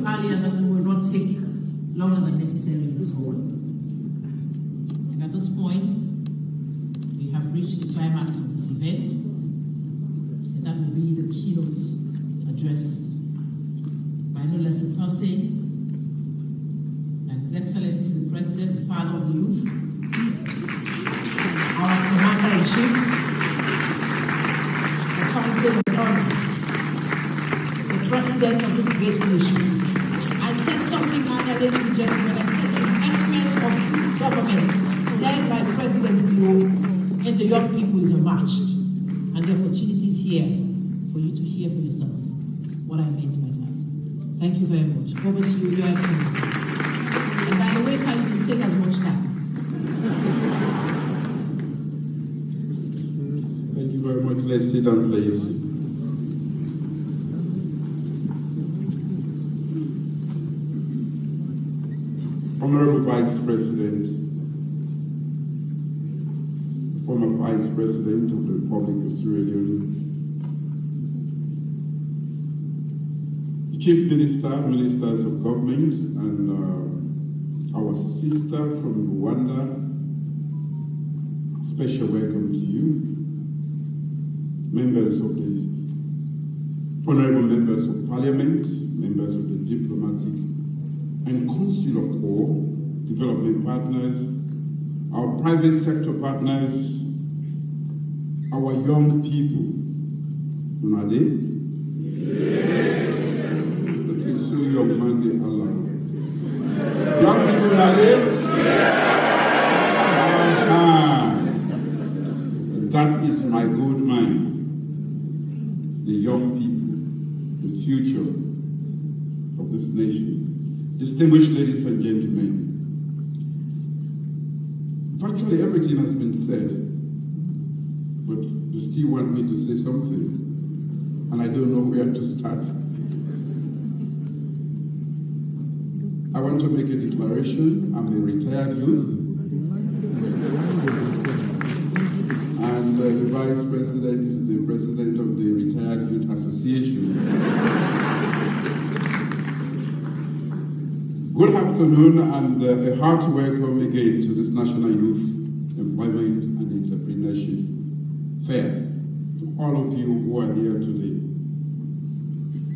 earlier that we will not take longer than necessary in this hall. And at this point, we have reached the climax of this event, and that will be the keynote address by no less a person than His Excellency the President, the Father of the Youth, our Commander-in-Chief, the Fountain of Honor, the President of this great nation. I said something earlier, ladies and gentlemen. I said the investment of this government, led by President Leone, and the young people is unmatched. And the opportunities here for you to hear for yourselves what I meant by that. Thank you very much. Over to you, Your Excellency. And by the way, sir, you can take as much time. Thank you very much. Let's sit down, please. Honorable Vice President, former Vice President of the Republic of Sierra Leone, the Chief Minister, Ministers of Government, and our sister from Rwanda, special welcome to you. Members of the Honorable Members of Parliament, members of the Diplomatic and Consular Corps, development partners, our private sector partners, our young people. Are they? That is so young, man, they Allah. Young people, are they? That is my good mind. The young people, the future of this nation. Distinguished ladies and gentlemen, virtually everything has been said, but you still want me to say something, and I don't know where to start. I want to make a declaration. I'm a retired youth, and the Vice President is the President of the Retired Youth Association. Good afternoon, and a hearty welcome again to this National Youth Employment and Entrepreneurship Fair, to all of you who are here today.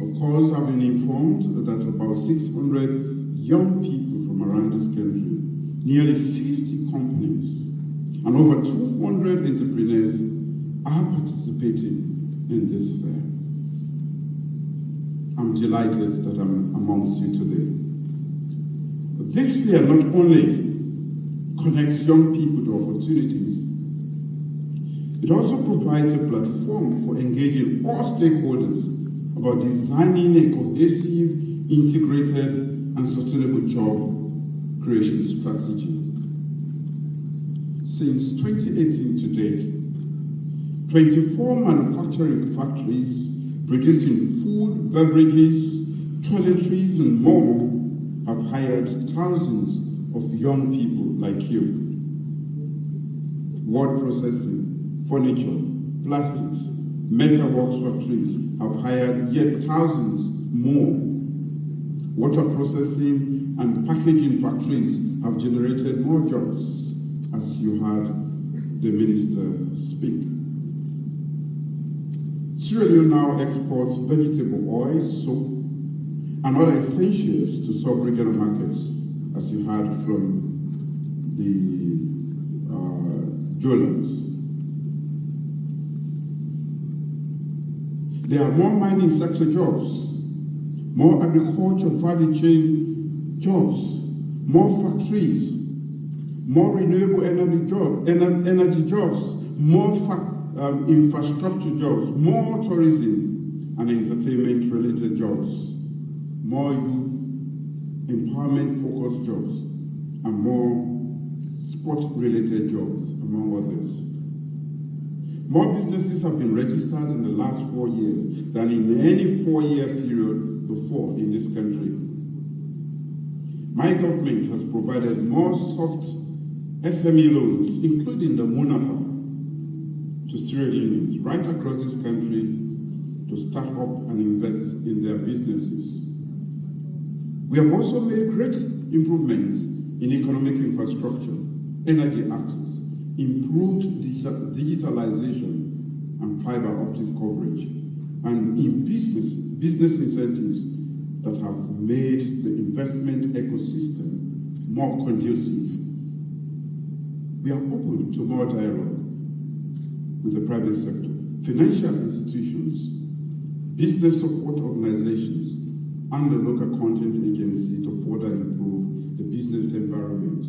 Of course, I've been informed that about 600 young people from around this country, nearly 50 companies, and over 200 entrepreneurs are participating in this fair. I'm delighted that I'm amongst you today. This fair not only connects young people to opportunities, it also provides a platform for engaging all stakeholders about designing a cohesive, integrated, and sustainable job creation strategy. Since 2018 to date, 24 manufacturing factories producing food, beverages, toiletries, and more have hired thousands of young people like you. Wood processing, furniture, plastics, metalworks factories have hired yet thousands more. Water processing and packaging factories have generated more jobs, as you heard the minister speak. Sierra Leone now exports vegetable oil, soap, and other essentials to sub-regional markets, as you heard from the jewelers. There are more mining sector jobs, more agriculture value chain jobs, more factories, more renewable energy jobs, more infrastructure jobs, more tourism and entertainment-related jobs, more youth empowerment-focused jobs, and more sport-related jobs, among others. More businesses have been registered in the last 4 years than in any 4-year period before in this country. My government has provided more soft SME loans, including the Munafa, to Sierra Leoneans right across this country to start up and invest in their businesses. We have also made great improvements in economic infrastructure, energy access, improved digitalization and fiber optic coverage, and in business incentives that have made the investment ecosystem more conducive. We are open to more dialogue with the private sector, financial institutions, business support organizations, and the local content agency to further improve the business environment.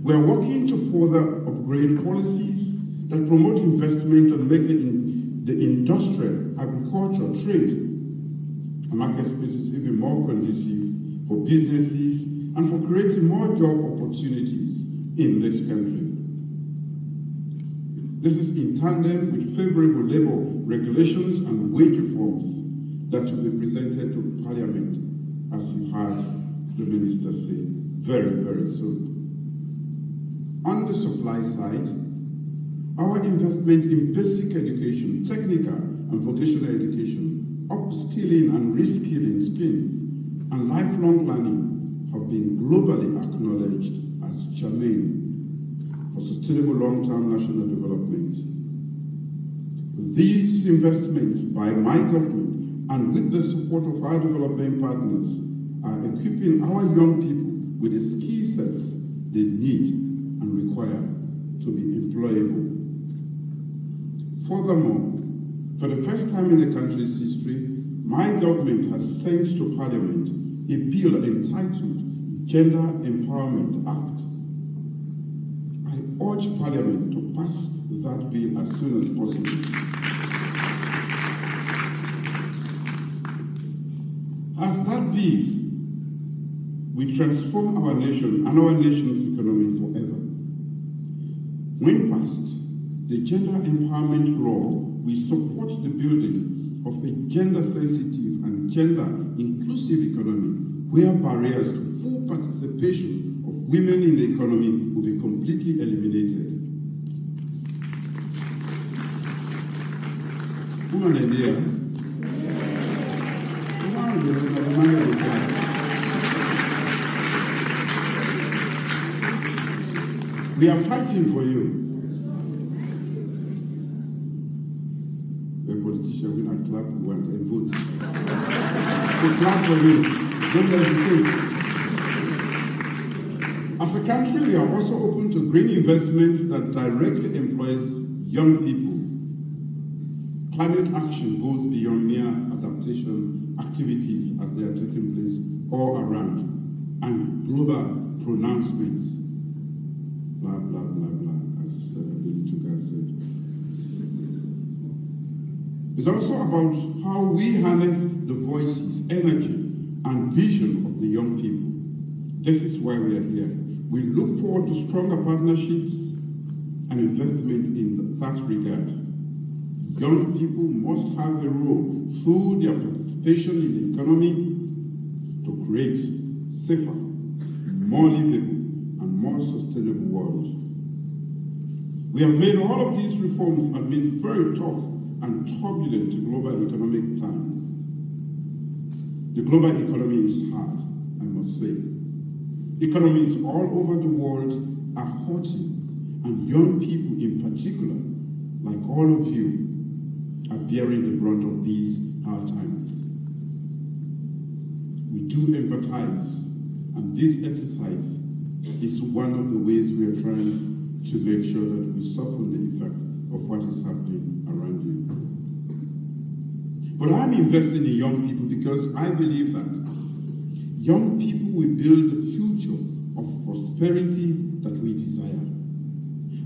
We are working to further upgrade policies that promote investment and make the industrial, agriculture, trade, and market spaces even more conducive for businesses and for creating more job opportunities in this country. This is in tandem with favorable labor regulations and wage reforms that will be presented to Parliament, as you heard the Minister say, very, very soon. On the supply side, our investment in basic education, technical and vocational education, upskilling and reskilling schemes, and lifelong learning have been globally acknowledged as germane for sustainable long-term national development. These investments by my government and with the support of our development partners are equipping our young people with the skill sets they need and require to be employable. Furthermore, for the first time in the country's history, my government has sent to Parliament a bill entitled Gender Empowerment Act. I urge Parliament to pass that bill as soon as possible. As that bill will transform our nation and our nation's economy forever. When passed, the Gender Empowerment Law will support the building of a gender-sensitive and gender-inclusive economy where barriers to full participation of women in the economy will be completely eliminated. Woman idea. We are fighting for you. The politician will not clap, we want and vote. We clap for you. Don't hesitate. As a country, we are also open to green investment that directly employs young people. Climate action goes beyond mere adaptation activities as they are taking place all around, and global pronouncements. Blah, blah, blah, blah, as Billy Tuga said. It's also about how we harness the voices, energy, and vision of the young people. This is why we are here. We look forward to stronger partnerships and investment in that regard. Young people must have a role through their participation in the economy to create safer, more livable, and more sustainable world. We have made all of these reforms amid very tough and turbulent global economic times. The global economy is hard, I must say. Economies all over the world are hurting, and young people in particular, like all of you, are bearing the brunt of these hard times. We do empathize, and this exercise is one of the ways we are trying to make sure that we soften the effect of what is happening around you. But I'm investing in young people because I believe that young people will build the future of prosperity that we desire.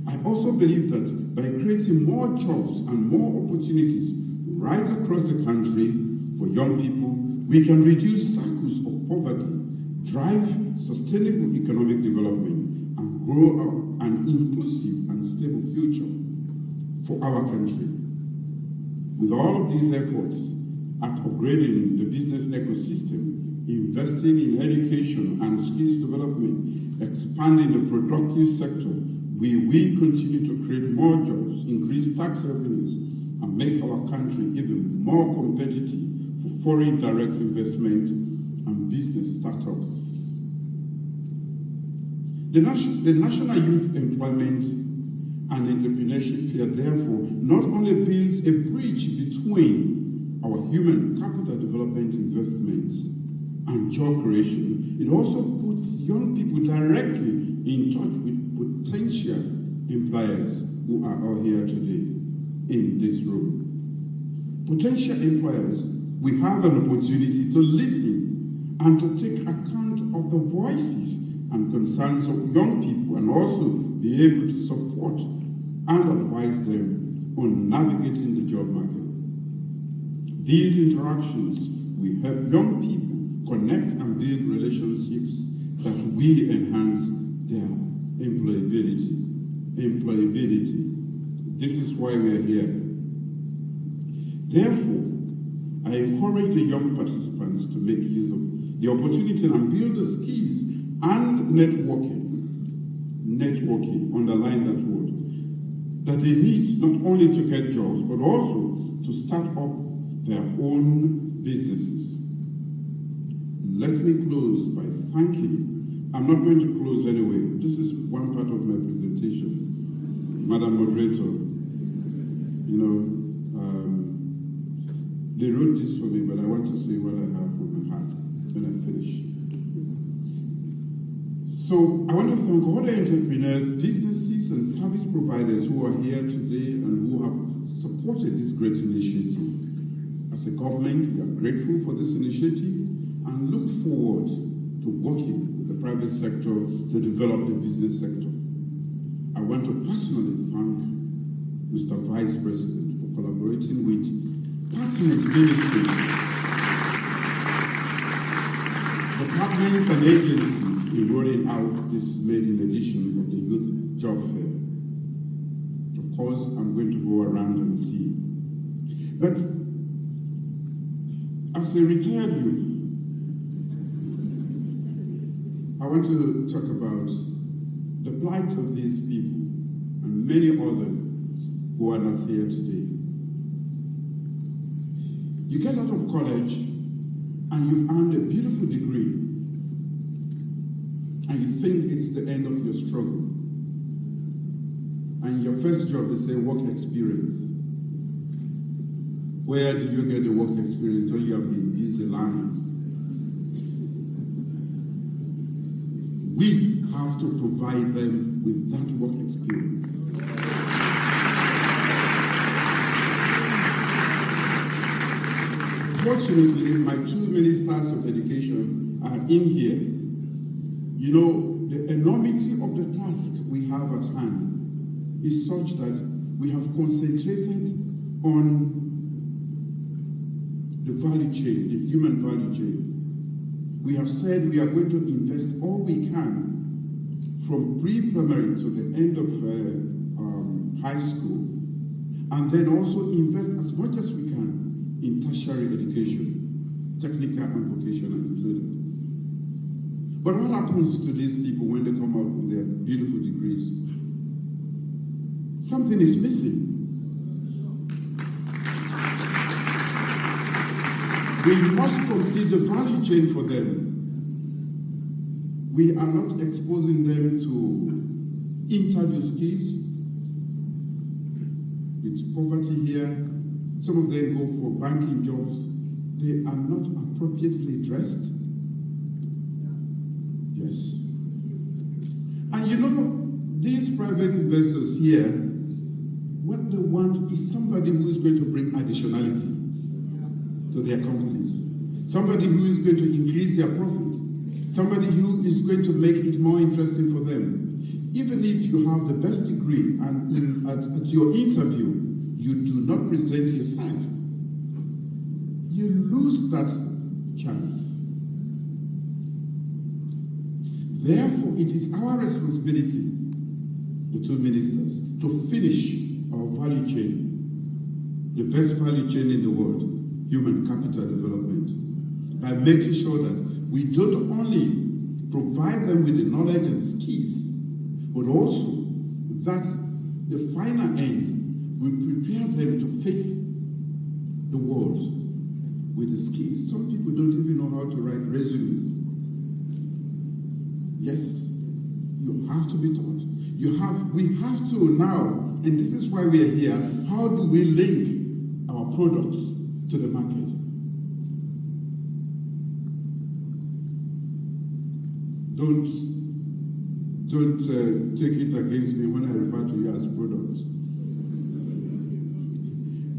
I also believe that by creating more jobs and more opportunities right across the country for young people, we can reduce cycles of poverty, drive sustainable economic development, and grow an inclusive and stable future for our country. With all of these efforts at upgrading the business ecosystem, investing in education and skills development, expanding the productive sector, we will continue to create more jobs, increase tax revenues, and make our country even more competitive for foreign direct investment and business startups. The National Youth Employment and Entrepreneurship Fair, therefore, not only builds a bridge between our human capital development investments and job creation, it also puts young people directly in touch with potential employers who are all here today in this room. Potential employers, we have an opportunity to listen and to take account of the voices and concerns of young people, and also be able to support and advise them on navigating the job market. These interactions will help young people connect and build relationships that will enhance their employability. This is why we are here. Therefore, I encourage the young participants to make use of the opportunity and build the skills and networking, underline that word, that they need not only to get jobs, but also to start up their own businesses. Let me close by thanking. I'm not going to close anyway. This is one part of my presentation. Madam Moderator, they wrote this for me, but I want to say what I have from my heart when I finish. So I want to thank all the entrepreneurs, businesses, and service providers who are here today and who have supported this great initiative. As a government, we are grateful for this initiative and look forward to working with the private sector to develop the business sector. I want to personally thank Mr. Vice President for collaborating with partner ministries, departments and agencies in rolling out this maiden edition of the Youth Job Fair. Of course, I'm going to go around and see. But as a retired youth, I want to talk about the plight of these people and many others who are not here today. You get out of college and you've earned a beautiful degree, and you think it's the end of your struggle. And your first job is a work experience. Where do you get the work experience when you have been busy learning? We have to provide them with that work experience. Fortunately, my two ministers of education are in here. You know, the enormity of the task we have at hand is such that we have concentrated on the value chain, the human value chain. We have said we are going to invest all we can from pre-primary to the end of high school, and then also invest as much as we can in tertiary education, technical and vocational included. But what happens to these people when they come out with their beautiful degrees? Something is missing. We must complete the value chain for them. We are not exposing them to interview skills. With poverty here, some of them go for banking jobs. They are not appropriately dressed. Yes. And you know, these private investors here, what they want is somebody who is going to bring additionality to their companies. Somebody who is going to increase their profit. Somebody who is going to make it more interesting for them. Even if you have the best degree and at your interview, you do not present yourself, you lose that chance. Therefore, it is our responsibility, the two ministers, to finish our value chain, the best value chain in the world, human capital development, by making sure that we don't only provide them with the knowledge and the skills, but also that the final end will prepare them to face the world with the skills. Some people don't even know how to write resumes. Yes, you have to be taught. We have to now, and this is why we are here. How do we link our products to the market? Don't take it against me when I refer to you as products.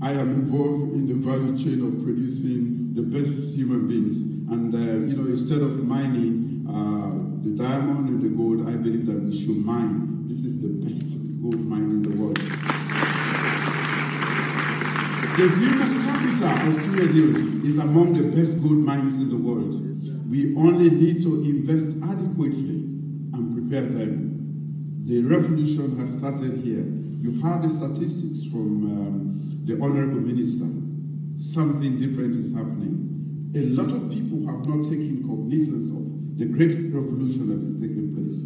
I am involved in the value chain of producing the best human beings. And, instead of mining the diamond and the gold, I believe that we should mine. This is the best gold mine in the world. The human capital of Sierra Leone is among the best gold mines in the world. We only need to invest adequately and prepare them. The revolution has started here. You heard the statistics from the Honorable Minister. Something different is happening. A lot of people have not taken cognizance of the great revolution that is taking place.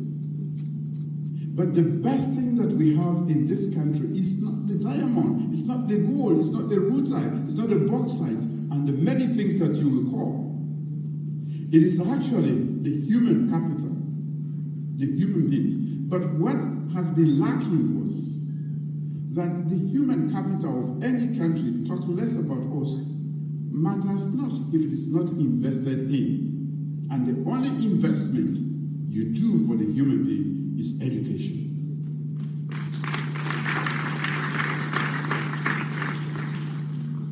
But the best thing that we have in this country is not the diamond, it's not the gold, it's not the rutile, it's not the bauxite, and the many things that you will call. It is actually the human capital, the human beings. But what has been lacking was that the human capital of any country, talk less about us, matters not if it is not invested in. And the only investment you do for the human being is education.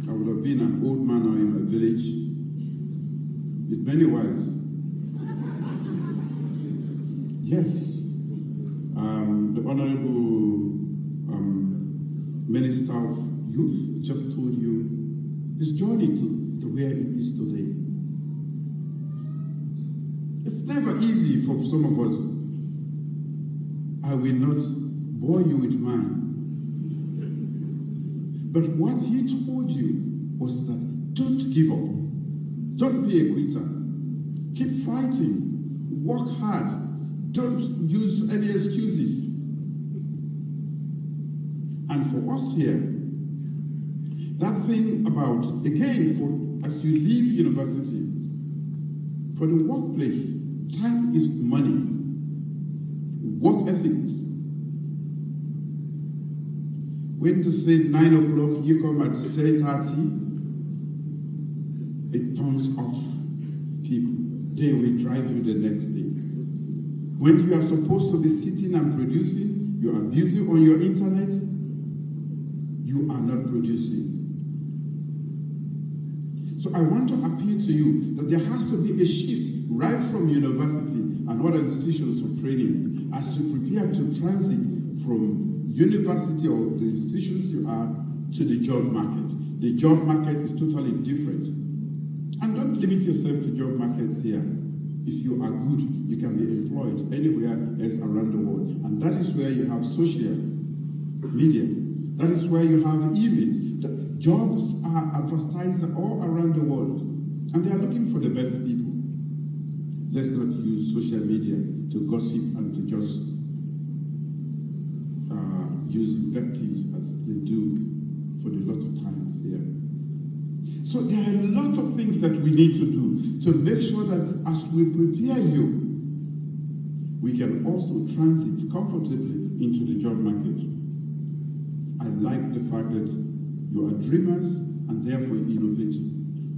I would have been an old man now in my village with many wives. Yes, the Honorable Minister of Youth just told you his journey to where it is today. It's never easy for some of us. I will not bore you with mine. But what he told you was that don't give up. Don't be a quitter. Keep fighting. Work hard. Don't use any excuses. And for us here, that thing about, again, as you leave university, for the workplace, time is money. Work ethics. When they say 9 o'clock, you come at 10:30, it turns off people. They will drive you the next day. When you are supposed to be sitting and producing, you are busy on your internet, you are not producing. So I want to appeal to you that there has to be a shift right from university and other institutions of training as you prepare to transit from university or the institutions you are to the job market. The job market is totally different. And don't limit yourself to job markets here. If you are good, you can be employed anywhere else around the world. And that is where you have social media. That is where you have emails. Jobs are advertised all around the world. And they are looking for the best people. Let's not use social media to gossip and to just use invectives as they do for a lot of times here. So there are a lot of things that we need to do to make sure that as we prepare you, we can also transit comfortably into the job market. I like the fact that you are dreamers and therefore innovative.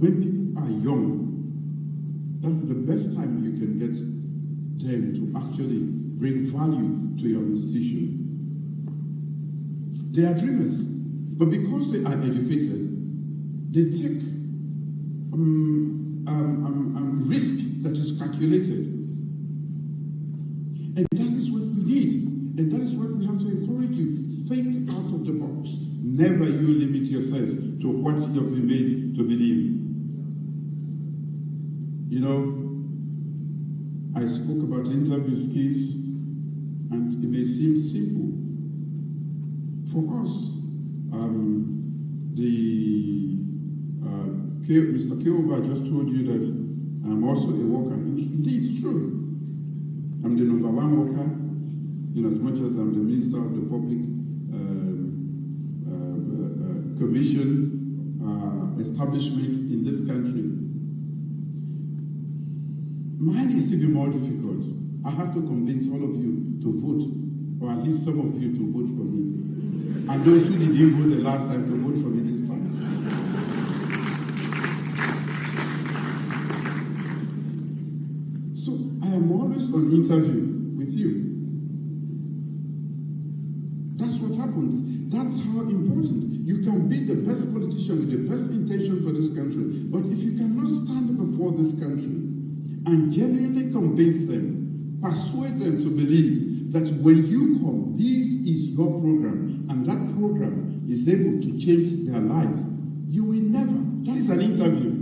When people are young, that's the best time you can get them to actually bring value to your institution. They are dreamers, but because they are educated, they take risk that is calculated. And that is what we need. And that is what we have to encourage you. Think out of the box. Never you limit yourself to what you have been made to believe. You know, I spoke about interview skills, and it may seem simple. For us, Mr. Kioba just told you that I'm also a worker. Indeed, it's true. I'm the number one worker, in as much as I'm the Minister of the Public Commission, establishment in this country. Mine is even more difficult. I have to convince all of you to vote, or at least some of you to vote for me. And those who didn't vote the last time to vote for me this time. So I am always on interview with you. That's what happens. That's how important. You can be the best politician with the best intention for this country, but if you cannot stand before this country and genuinely convince them, persuade them to believe that when you come, this is your program, and that program is able to change their lives, you will never. That is an interview.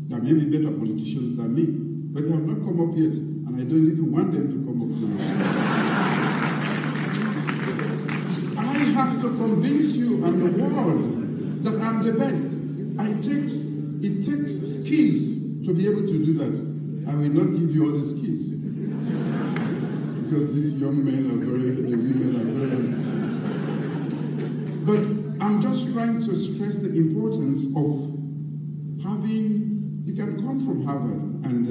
There may be better politicians than me, but they have not come up yet, and I don't even want them to come up now. I have to convince you and the world that I'm the best. It takes skills to be able to do that. I will not give you all the skills. Because these young men are the women are very ambitious. But I'm just trying to stress the importance of having, you can come from Harvard and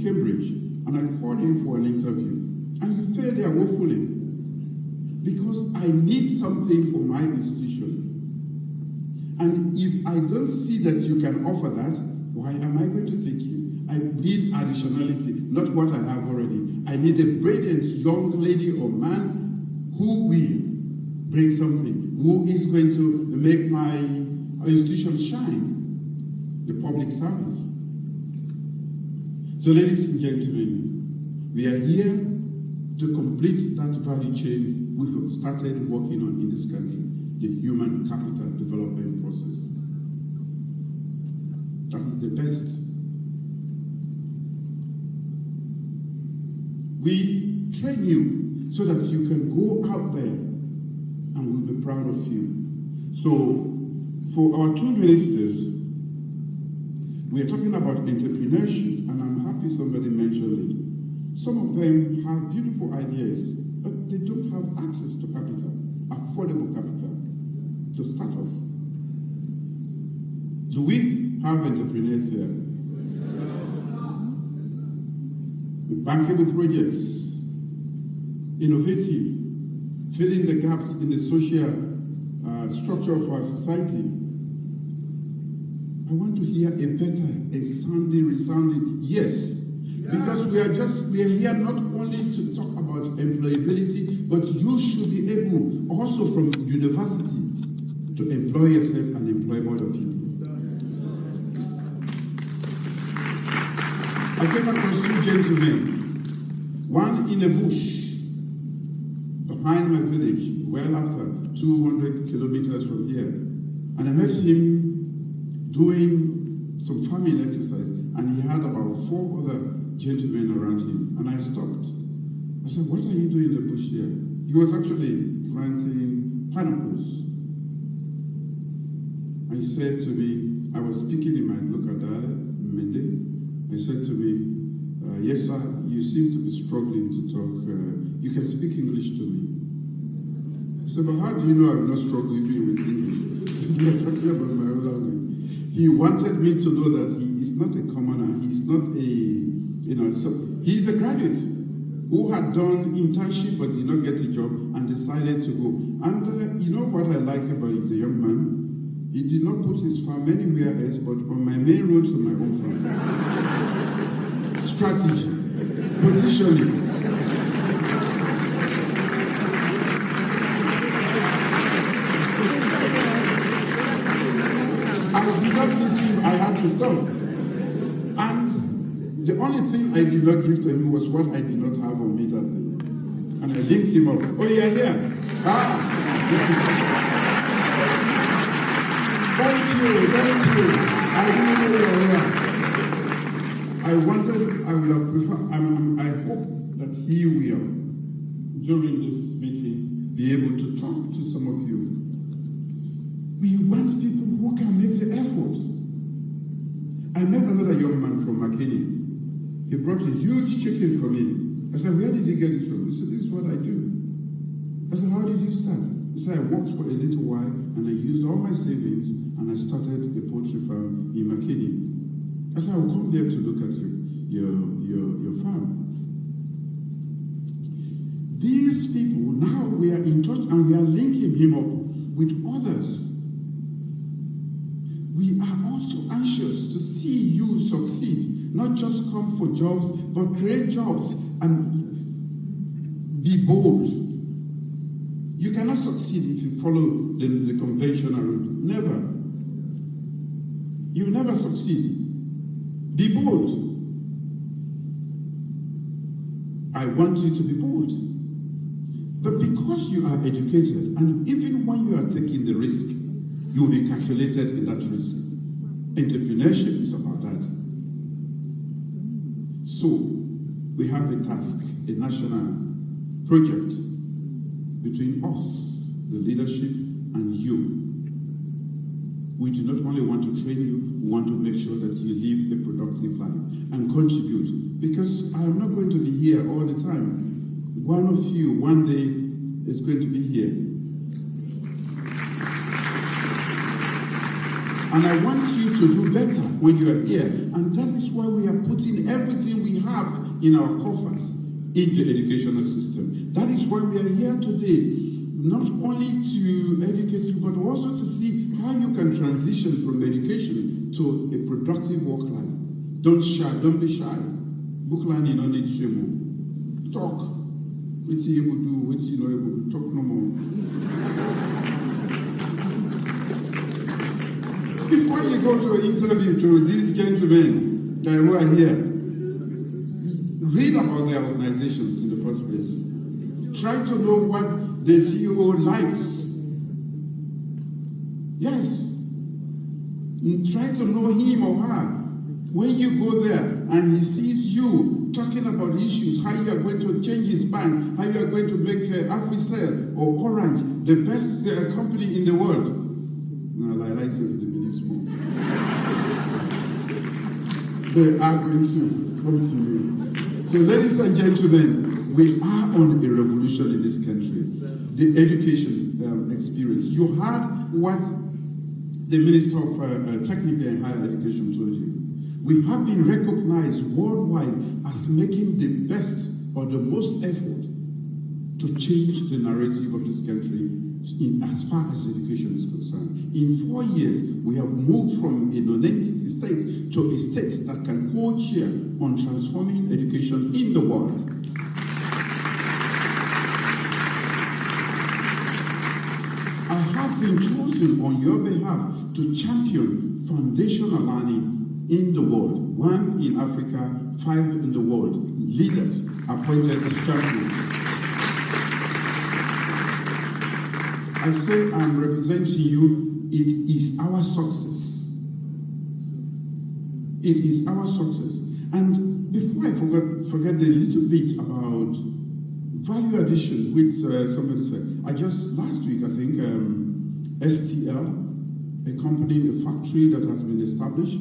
Cambridge, and I call you for an interview, and you fail there woefully. Because I need something for my institution. And if I don't see that you can offer that, why am I going to take you? I need additionality, not what I have already. I need a brilliant young lady or man who will bring something, who is going to make my institution shine, the public service. So ladies and gentlemen, we are here to complete that value chain we've started working on in this country, the human capital development process. That is the best. We train you so that you can go out there and we'll be proud of you. So, for our two ministers, we are talking about entrepreneurship, and I'm happy somebody mentioned it. Some of them have beautiful ideas, but they don't have access to capital, affordable capital, to start off. Do we have entrepreneurs here? With bankable projects, innovative, filling the gaps in the social structure of our society. I want to hear a better, a sounding, resounding yes. Because we are here not only to talk about employability, but you should be able, also from university, to employ yourself and employ other people. I came across two gentlemen, one in a bush behind my village, well after 200 kilometers from here. And I met him doing some farming exercise, and he had about 4 other gentlemen around him. And I stopped. I said, what are you doing in the bush here? He was actually planting pineapples. And he said to me, I was speaking in my local dialect, Mende. He said to me, yes sir, you seem to be struggling to talk. You can speak English to me. I said, but how do you know I'm not struggling with English? You're talking about my own language. He wanted me to know that he is not a commoner. He's not a, so he's a graduate who had done internship but did not get a job and decided to go. And you know what I like about the young man? He did not put his farm anywhere else but on my main road to my own farm. Strategy, positioning. I did not miss him, I had to stop. And the only thing I did not give to him was what I did not have on me that day. And I linked him up. Oh, you're here? Thank you. I didn't know you were here. I would have preferred, I hope that he will, during this meeting, be able to talk to some of you. We want people who can make the effort. I met another young man from McKinney. He brought a huge chicken for me. I said, where did you get it from? He said, this is what I do. I said, how did you start? So I worked for a little while, and I used all my savings, and I started a poultry farm in McKinney. I said, I'll come there to look at your farm. These people, now we are in touch, and we are linking him up with others. We are also anxious to see you succeed, not just come for jobs, but create jobs and be bold. You cannot succeed if you follow the conventional route. Never. You will never succeed. Be bold. I want you to be bold. But because you are educated, and even when you are taking the risk, you will be calculated in that risk. Entrepreneurship is about that. So, we have a task, a national project between us, the leadership, and you. We do not only want to train you, we want to make sure that you live a productive life and contribute. Because I am not going to be here all the time. One of you, one day, is going to be here. And I want you to do better when you are here. And that is why we are putting everything we have in our coffers in the educational system. That is why we are here today. Not only to educate you, but also to see how you can transition from education to a productive work life. Don't be shy. Book learning no need shame. Talk. What you able to do, what you know able to talk no more. Before you go to an interview to these gentlemen who are here, read about their organizations in the first place. Try to know what the CEO likes. Yes. Try to know him or her. When you go there and he sees you talking about issues, how you are going to change his bank, how you are going to make Africell or Orange the best company in the world. No, I like to believe small. They are going to come to you. So, ladies and gentlemen, we are on a revolution in this country. The education experience. You heard what the Minister of Technical and Higher Education told you. We have been recognized worldwide as making the best or the most effort to change the narrative of this country as far as education is concerned. In 4 years, we have moved from a non-entity state to a state that can co-chair on transforming education in the world. I have been chosen on your behalf to champion foundational learning in the world, 1 in Africa, 5 in the world, leaders appointed as champions. I say I'm representing you, it is our success. It is our success. And before I forget a little bit about value addition, which somebody said, last week, I think, STL, a company, a factory that has been established,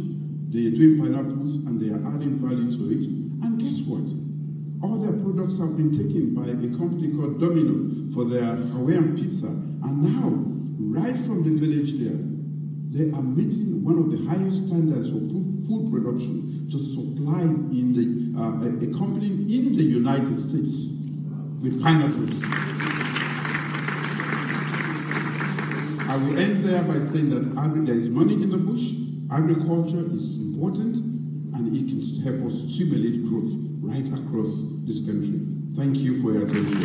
they are doing pineapples and they are adding value to it. And guess what? All their products have been taken by a company called Domino for their Hawaiian pizza. And now, right from the village there, they are meeting one of the highest standards for food production to supply in a company in the United States with pineapples. I will end there by saying that there is money in the bush. Agriculture is important, and it can help us stimulate growth right across this country. Thank you for your attention.